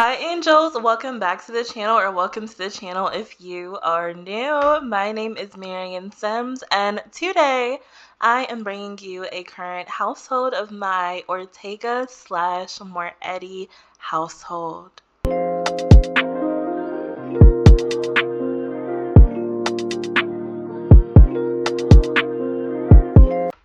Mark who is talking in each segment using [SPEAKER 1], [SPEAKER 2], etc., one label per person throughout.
[SPEAKER 1] Hi, angels. Welcome back to the channel, or welcome to the channel if you are new. My name is Marian Sims, and today I am bringing you a current household of my Ortega slash Moretti household.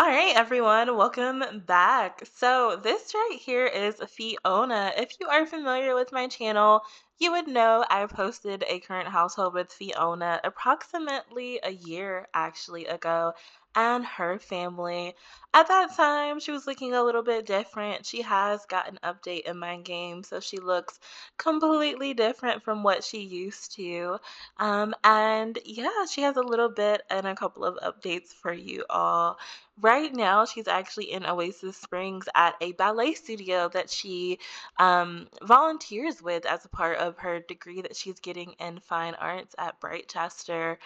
[SPEAKER 1] All right, everyone, welcome back. So this right here is Fiona. If you are familiar with my channel, you would know I posted a current household with Fiona approximately a year actually ago and her family. At that time, she was looking a little bit different. She has got an update in my game, so she looks completely different from what she used to. And yeah, she has a little bit and a couple of updates for you all. Right now, she's actually in Oasis Springs at a ballet studio that she volunteers with as a part of her degree that she's getting in fine arts at Brightchester.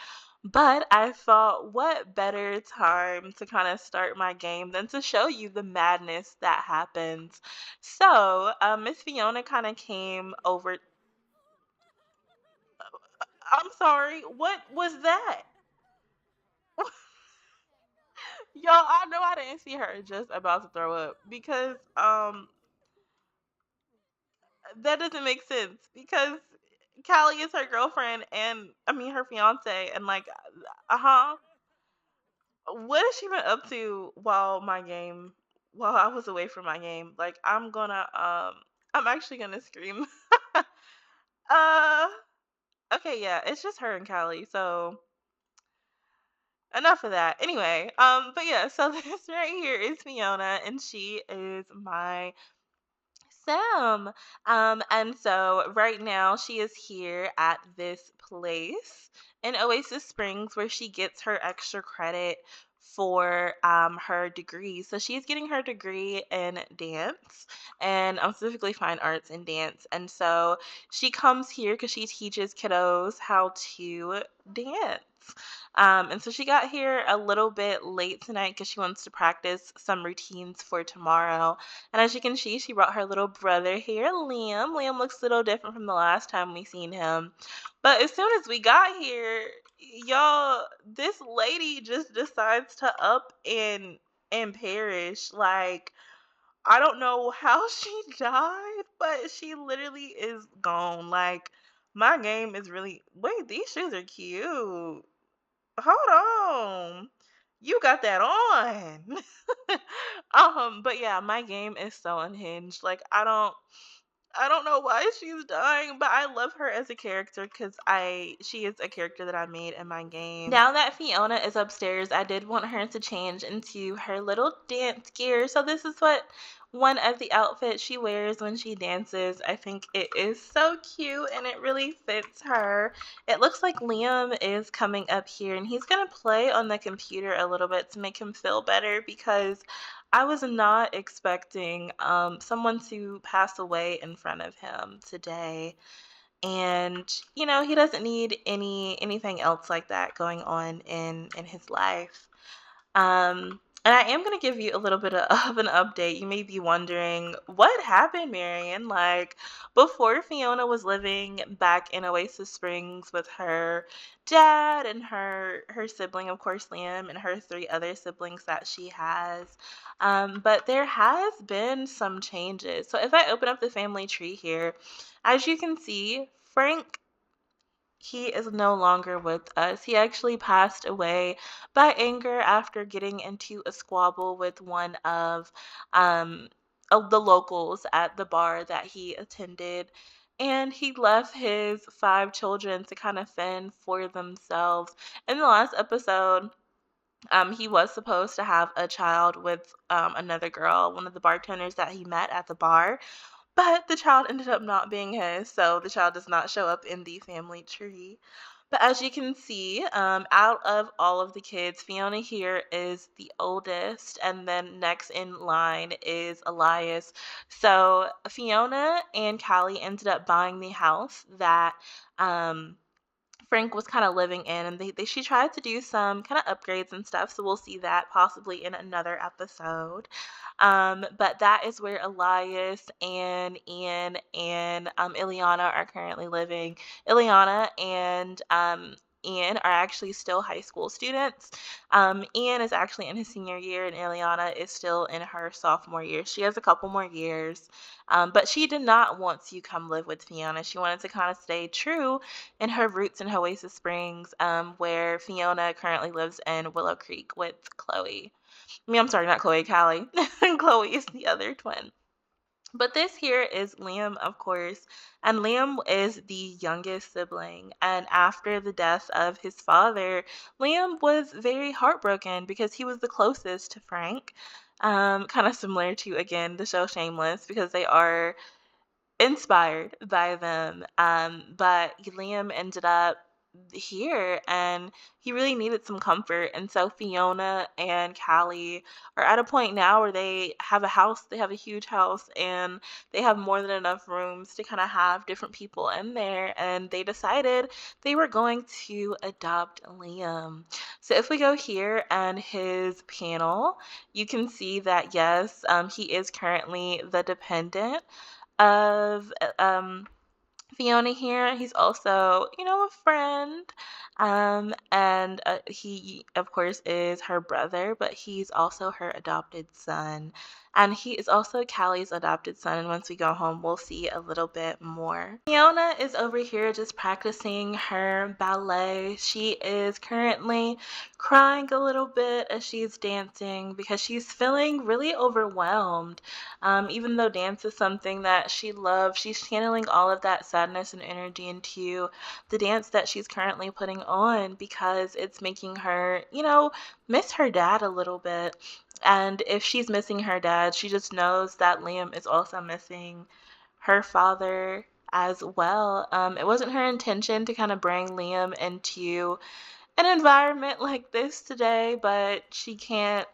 [SPEAKER 1] But I thought, what better time to kind of start my game than to show you the madness that happens. So, Miss Fiona kind of came over. I'm sorry, what was that? Y'all, I know I didn't see her just about to throw up because that doesn't make sense because Callie is her girlfriend and I mean her fiance and like uh-huh. What has she been up to while I was away from my game? Like I'm actually gonna scream. uh okay, yeah, it's just her and Callie, so enough of that. Anyway, but yeah, so this right here is Fiona and she is my Sam. And so right now she is here at this place in Oasis Springs where she gets her extra credit for her degree. So she's getting her degree in dance and specifically fine arts and dance. And so she comes here because she teaches kiddos how to dance. And so she got here a little bit late tonight because she wants to practice some routines for tomorrow. And as you can see, she brought her little brother here, Liam. Liam looks a little different from the last time we seen him. But as soon as we got here, y'all, this lady just decides to up and perish. Like, I don't know how she died, but she literally is gone. Like, my game is really. Wait, these shoes are cute. Hold on. You got that on. But yeah, my game is so unhinged. Like I don't know why she's dying, but I love her as a character because she is a character that I made in my game. Now that Fiona is upstairs, I did want her to change into her little dance gear. So this is what one of the outfits she wears when she dances. I think it is so cute and it really fits her. It looks like Liam is coming up here and he's gonna play on the computer a little bit to make him feel better because I was not expecting someone to pass away in front of him today. And he doesn't need anything else like that going on in his life. And I am going to give you a little bit of an update. You may be wondering, what happened, Marion? Like, before Fiona was living back in Oasis Springs with her dad and her sibling, of course, Liam, and her three other siblings that she has. But there has been some changes. So if I open up the family tree here, as you can see, Frank, he is no longer with us. He actually passed away by anger after getting into a squabble with one of the locals at the bar that he attended. And he left his five children to kind of fend for themselves. In the last episode, he was supposed to have a child with another girl, one of the bartenders that he met at the bar. But the child ended up not being his, so the child does not show up in the family tree. But as you can see, out of all of the kids, Fiona here is the oldest, and then next in line is Elias. So Fiona and Callie ended up buying the house that um, Frank was kind of living in, and she tried to do some kind of upgrades and stuff. So we'll see that possibly in another episode. But that is where Elias and Ian and Ileana are currently living. Ileana and Ian are actually still high school students. Ian is actually in his senior year, and Ileana is still in her sophomore year. She has a couple more years, but she did not want to come live with Fiona. She wanted to kind of stay true in her roots in Oasis Springs, where Fiona currently lives in Willow Creek with Chloe. I mean, I'm sorry, not Chloe, Callie. Chloe is the other twin. But this here is Liam, of course, and Liam is the youngest sibling. And after the death of his father, Liam was very heartbroken because he was the closest to Frank. Kind of similar to, again, the show Shameless, because they are inspired by them. But Liam ended up here and he really needed some comfort. And so Fiona and Callie are at a point now where they have a house, they have a huge house, and they have more than enough rooms to kind of have different people in there. And they decided they were going to adopt Liam. So if we go here and his panel, you can see that yes, he is currently the dependent of Fiona here. He's also, a friend. And he, of course, is her brother, but he's also her adopted son. And he is also Callie's adopted son. And once we go home, we'll see a little bit more. Fiona is over here just practicing her ballet. She is currently crying a little bit as she's dancing because she's feeling really overwhelmed. Even though dance is something that she loves, she's channeling all of that sadness and energy into the dance that she's currently putting on because it's making her, miss her dad a little bit. And if she's missing her dad, she just knows that Liam is also missing her father as well. It wasn't her intention to kind of bring Liam into an environment like this today, but she can't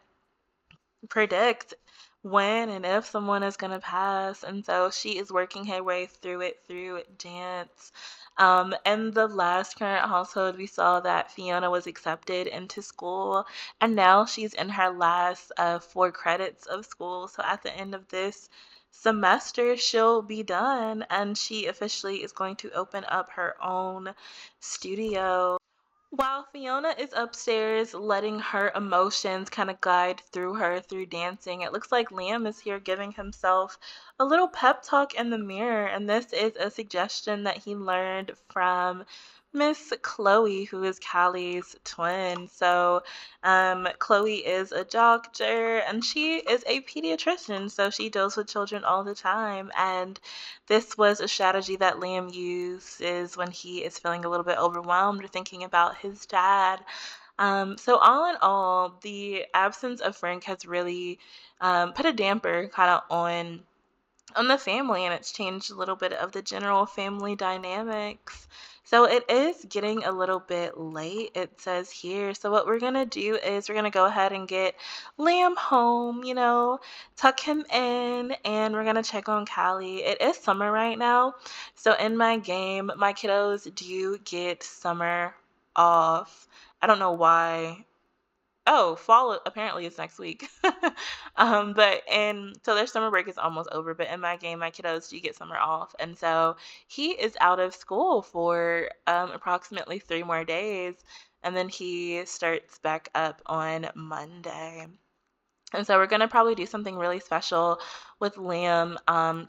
[SPEAKER 1] predict when and if someone is going to pass. And so she is working her way through it through dance. In the last current household, we saw that Fiona was accepted into school, and now she's in her last 4 credits of school. So at the end of this semester, she'll be done, and she officially is going to open up her own studio. While Fiona is upstairs letting her emotions kind of guide through her through dancing, it looks like Liam is here giving himself a little pep talk in the mirror. And this is a suggestion that he learned from Miss Chloe, who is Callie's twin. So, Chloe is a doctor and she is a pediatrician, so she deals with children all the time. And this was a strategy that Liam uses when he is feeling a little bit overwhelmed or thinking about his dad. So all in all, the absence of Frank has really put a damper kind of on the family, and it's changed a little bit of the general family dynamics. So it is getting a little bit late, it says here. So what we're going to do is we're going to go ahead and get Liam home, tuck him in, and we're going to check on Callie. It is summer right now. So in my game, my kiddos do get summer off. I don't know why. Oh, fall apparently is next week. But and so their summer break is almost over, but in my game, my kiddos do get summer off. And so he is out of school for approximately 3 more days, and then he starts back up on Monday. And so we're going to probably do something really special with Liam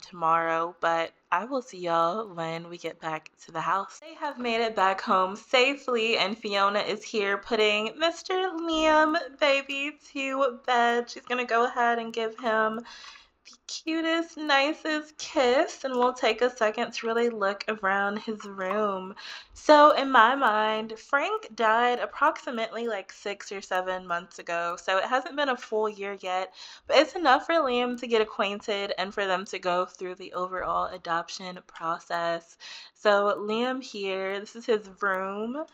[SPEAKER 1] tomorrow, but I will see y'all when we get back to the house. They have made it back home safely, and Fiona is here putting Mr. Liam baby to bed. She's going to go ahead and give him the cutest, nicest kiss, and we'll take a second to really look around his room. So in my mind, Frank died approximately like 6 or 7 months ago, so it hasn't been a full year yet, but it's enough for Liam to get acquainted and for them to go through the overall adoption process. So Liam here, this is his room.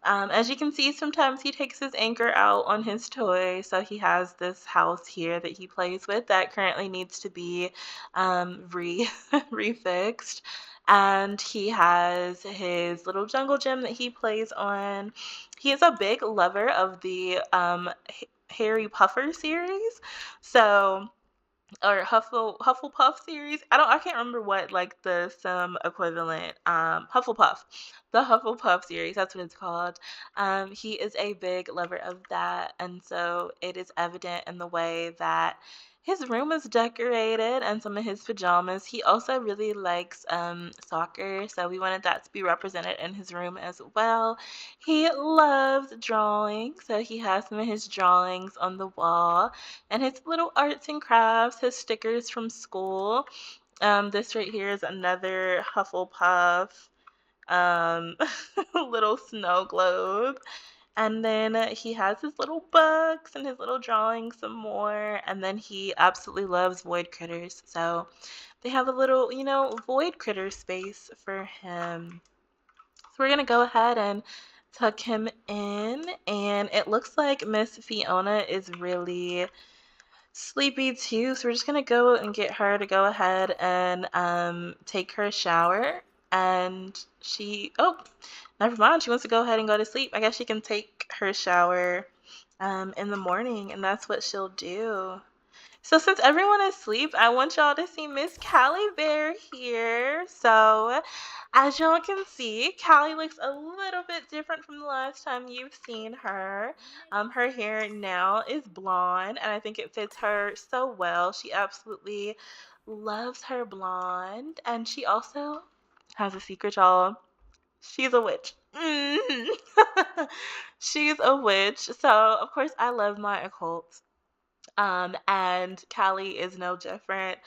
[SPEAKER 1] As you can see, sometimes he takes his anchor out on his toy. So he has this house here that he plays with that currently needs to be refixed. And he has his little jungle gym that he plays on. He is a big lover of the Harry Puffer series. So or Hufflepuff series. I can't remember what like the some equivalent Hufflepuff. The Hufflepuff series, that's what it's called. He is a big lover of that, and so it is evident in the way that his room is decorated and some of his pajamas. He also really likes soccer, so we wanted that to be represented in his room as well. He loves drawing, so he has some of his drawings on the wall and his little arts and crafts, his stickers from school. This right here is another Hufflepuff um, little snow globe. And then he has his little books and his little drawings some more. And then he absolutely loves void critters. So they have a little, void critter space for him. So we're going to go ahead and tuck him in. And it looks like Miss Fiona is really sleepy too, so we're just gonna go and get her to go ahead and take her shower. And oh, never mind. She wants to go ahead and go to sleep. I guess she can take her shower in the morning, and that's what she'll do. So since everyone is asleep, I want y'all to see Miss Callie Bear here. So as y'all can see, Callie looks a little bit different from the last time you've seen her. Her hair now is blonde, and I think it fits her so well. She absolutely loves her blonde, and she also has a secret, y'all. She's a witch. Mhm. She's a witch. So of course I love my occult. And Callie is no different.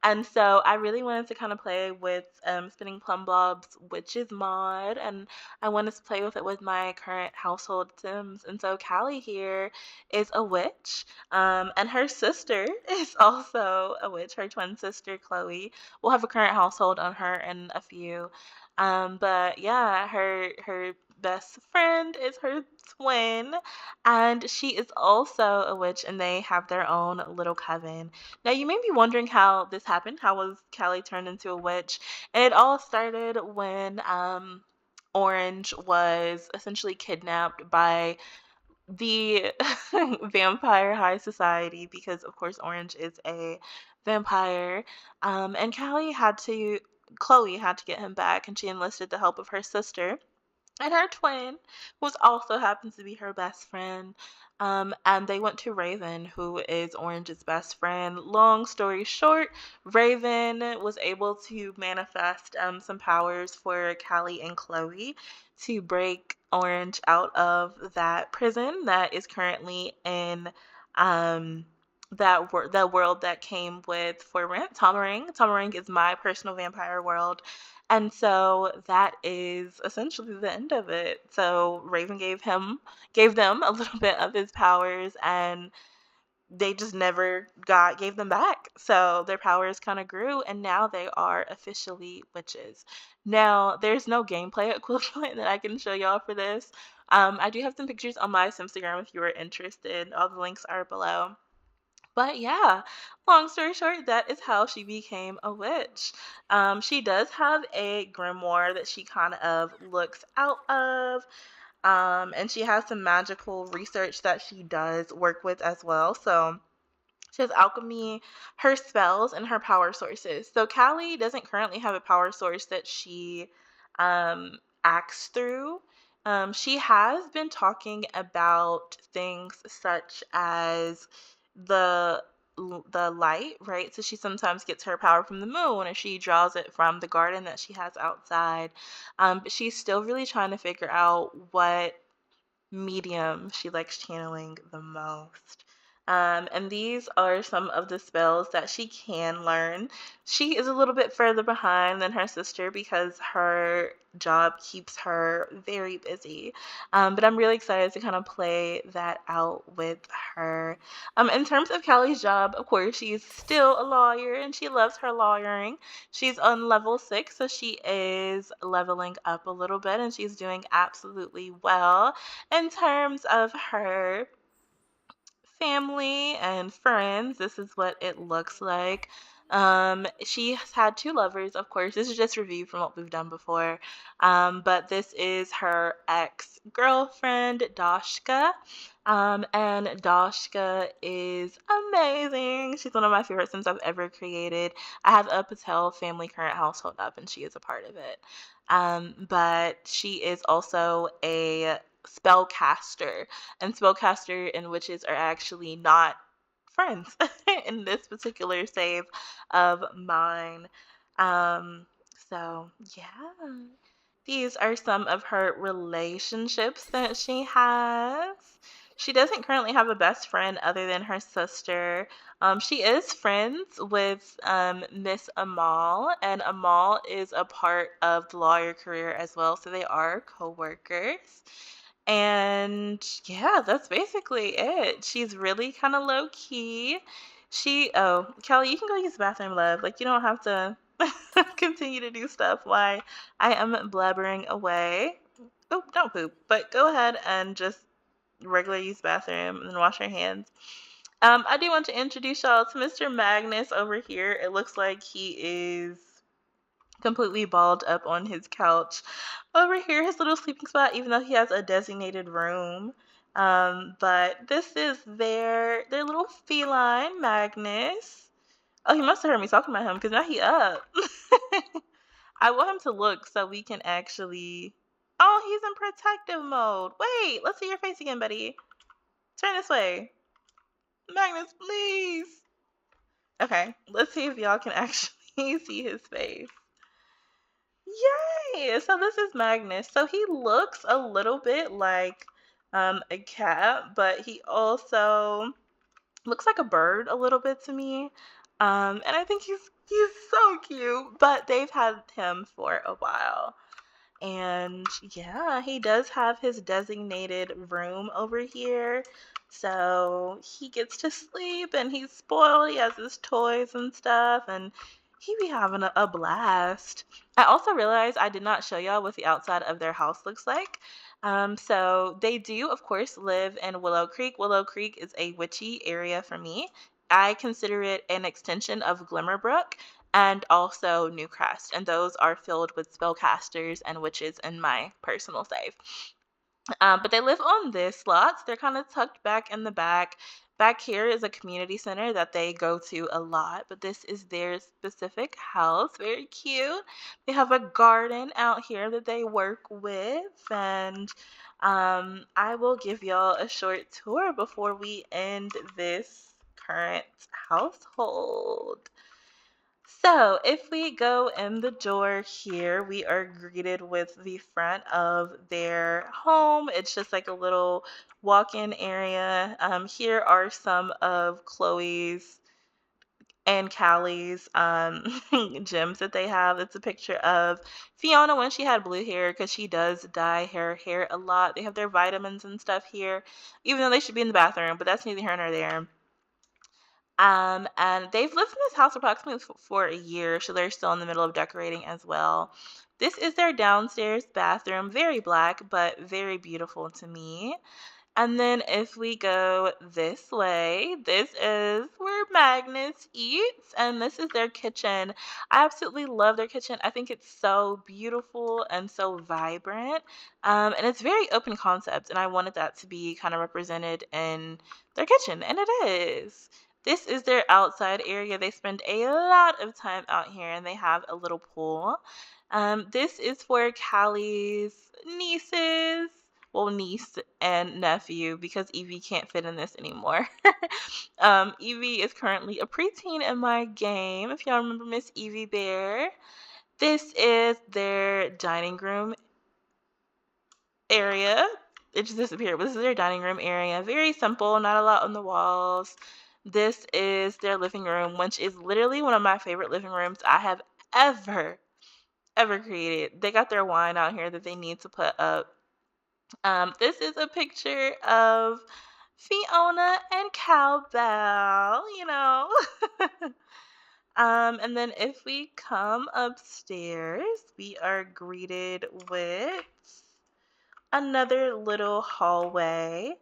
[SPEAKER 1] And so I really wanted to kind of play with Spinning Plum Blob's Witches mod, and I wanted to play with it with my current household Sims. And so Callie here is a witch, and her sister is also a witch. Her twin sister Chloe. We'll have a current household on her in a few. But yeah, her best friend is her twin, and she is also a witch, and they have their own little coven. Now, you may be wondering how this happened. How was Callie turned into a witch? And it all started when Orange was essentially kidnapped by the Vampire High Society because, of course, Orange is a vampire. And Chloe had to get him back, and she enlisted the help of her sister and her twin, who also happens to be her best friend. And they went to Raven, who is Orange's best friend. Long story short, Raven was able to manifest some powers for Callie and Chloe to break Orange out of that prison that is currently in um, that world that came with For Rent, Tomarang. Tomarang is my personal vampire world, and so that is essentially the end of it. So Raven gave them a little bit of his powers, and they just never gave them back. So their powers kind of grew, and now they are officially witches. Now there's no gameplay equivalent that I can show y'all for this. I do have some pictures on my Instagram if you are interested. All the links are below. But yeah, long story short, that is how she became a witch. She does have a grimoire that she kind of looks out of, and she has some magical research that she does work with as well. So she has alchemy, her spells, and her power sources. So Callie doesn't currently have a power source that she acts through. She has been talking about things such as the the light, right? So she sometimes gets her power from the moon, or she draws it from the garden that she has outside. But she's still really trying to figure out what medium she likes channeling the most. And these are some of the spells that she can learn. She is a little bit further behind than her sister because her job keeps her very busy. But I'm really excited to kind of play that out with her. In terms of Callie's job, of course, she's still a lawyer and she loves her lawyering. She's on level 6, so she is leveling up a little bit and she's doing absolutely well. In terms of her family and friends, this is what it looks like. She has had two lovers, of course. This is just review from what we've done before. But this is her ex-girlfriend, Dashka. And Dashka is amazing. She's one of my favorite Sims I've ever created. I have a Patel family current household up, and she is a part of it. But she is also a spellcaster, and spellcaster and witches are actually not friends in this particular save of mine. Um, so yeah, these are some of her relationships that she has. She doesn't currently have a best friend other than her sister. She is friends with Miss Amal, and Amal is a part of the lawyer career as well, so they are co-workers. And yeah, that's basically it. She's really kind of low key. Oh, Kelly, you can go use the bathroom, love. Like, you don't have to continue to do stuff while I am blabbering away. Oh, don't poop, but go ahead and just regular use bathroom and then wash your hands. I do want to introduce y'all to Mr. Magnus over here. It looks like he is completely balled up on his couch. Over here, his little sleeping spot, even though he has a designated room. But this is their little feline, Magnus. Oh, he must have heard me talking about him because now he up. I want him to look so we can actually. Oh, he's in protective mode. Wait, let's see your face again, buddy. Turn this way. Magnus, please. Okay, let's see if y'all can actually see his face. Yay! So this is Magnus. So he looks a little bit like a cat, but he also looks like a bird a little bit to me. And I think he's so cute. But they've had him for a while. And yeah, he does have his designated room over here. So he gets to sleep and he's spoiled. He has his toys and stuff, and he be having a blast. I also realized I did not show y'all what the outside of their house looks like. So they do, of course, live in Willow Creek. Willow Creek is a witchy area for me. I consider it an extension of Glimmerbrook and also Newcrest, and those are filled with spellcasters and witches in my personal save. But they live on this lots. They're kind of tucked back in the back. Back here is a community center that they go to a lot, but this is their specific house. Very cute. They have a garden out here that they work with, and I will give y'all a short tour before we end this current household. So, if we go in the door here, we are greeted with the front of their home. It's just like a little walk-in area. Here are some of Chloe's and Callie's gems that they have. It's a picture of Fiona when she had blue hair because she does dye her hair a lot. They have their vitamins and stuff here, even though they should be in the bathroom, but that's neither here nor there. And they've lived in this house approximately for a year, so they're still in the middle of decorating as well. This is their downstairs bathroom, very black, but very beautiful to me. And then if we go this way, this is where Magnus eats, and this is their kitchen. I absolutely love their kitchen. I think it's so beautiful and so vibrant, and it's very open concept, and I wanted that to be kind of represented in their kitchen, and it is. This is their outside area. They spend a lot of time out here, and they have a little pool. This is for Callie's nieces, well, niece and nephew, because Evie can't fit in this anymore. Evie is currently a preteen in my game, if y'all remember Miss Evie Bear. This is their dining room area. It just disappeared, but this is their dining room area. Very simple, not a lot on the walls. This is their living room, which is literally one of my favorite living rooms I have ever created. They got their wine out here that they need to put up. This is a picture of Fiona and Cowbell, you know. And then if we come upstairs, we are greeted with another little hallway.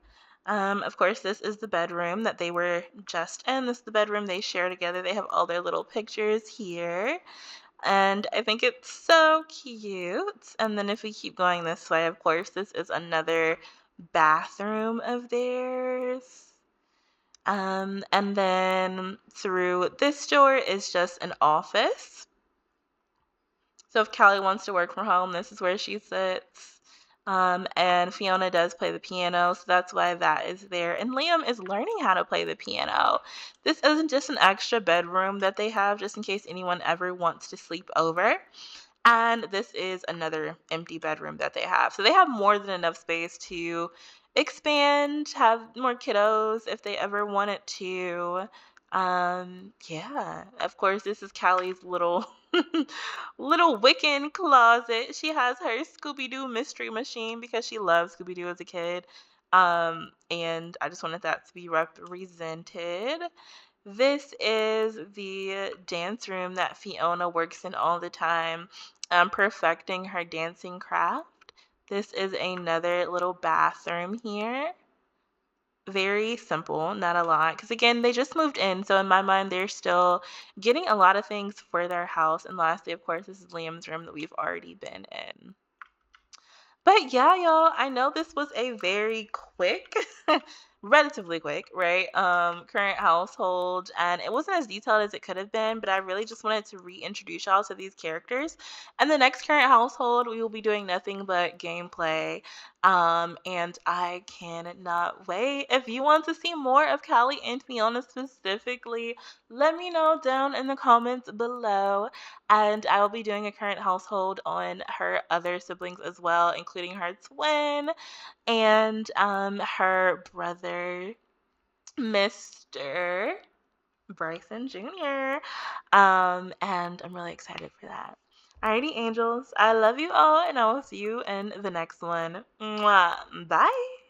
[SPEAKER 1] Of course, this is the bedroom that they were just in. This is the bedroom they share together. They have all their little pictures here. And I think it's so cute. And then if we keep going this way, of course, this is another bathroom of theirs. And then through this door is just an office. So if Callie wants to work from home, this is where she sits. And Fiona does play the piano, so that's why that is there. And Liam is learning how to play the piano. This isn't just an extra bedroom that they have just in case anyone ever wants to sleep over. And this is another empty bedroom that they have. So they have more than enough space to expand, have more kiddos if they ever wanted to. Yeah, of course, this is Callie's little little Wiccan closet. She has her Scooby-Doo mystery machine because she loves Scooby-Doo as a kid. And I just wanted that to be represented. This is the dance room that Fiona works in all the time, perfecting her dancing craft. This is another little bathroom here. Very simple, not a lot. Because again, they just moved in. So in my mind, they're still getting a lot of things for their house. And lastly, of course, this is Liam's room that we've already been in. But yeah, y'all, I know this was a very quick, relatively quick, right? Current household, and it wasn't as detailed as it could have been, but I really just wanted to reintroduce y'all to these characters. And the next current household, we will be doing nothing but gameplay. And I cannot wait. If you want to see more of Callie and Fiona specifically, let me know down in the comments below. And I will be doing a current household on her other siblings as well, including her twin and her brother, Mr. Bryson Jr. And I'm really excited for that. Alrighty, angels. I love you all, and I will see you in the next one. Mwah. Bye.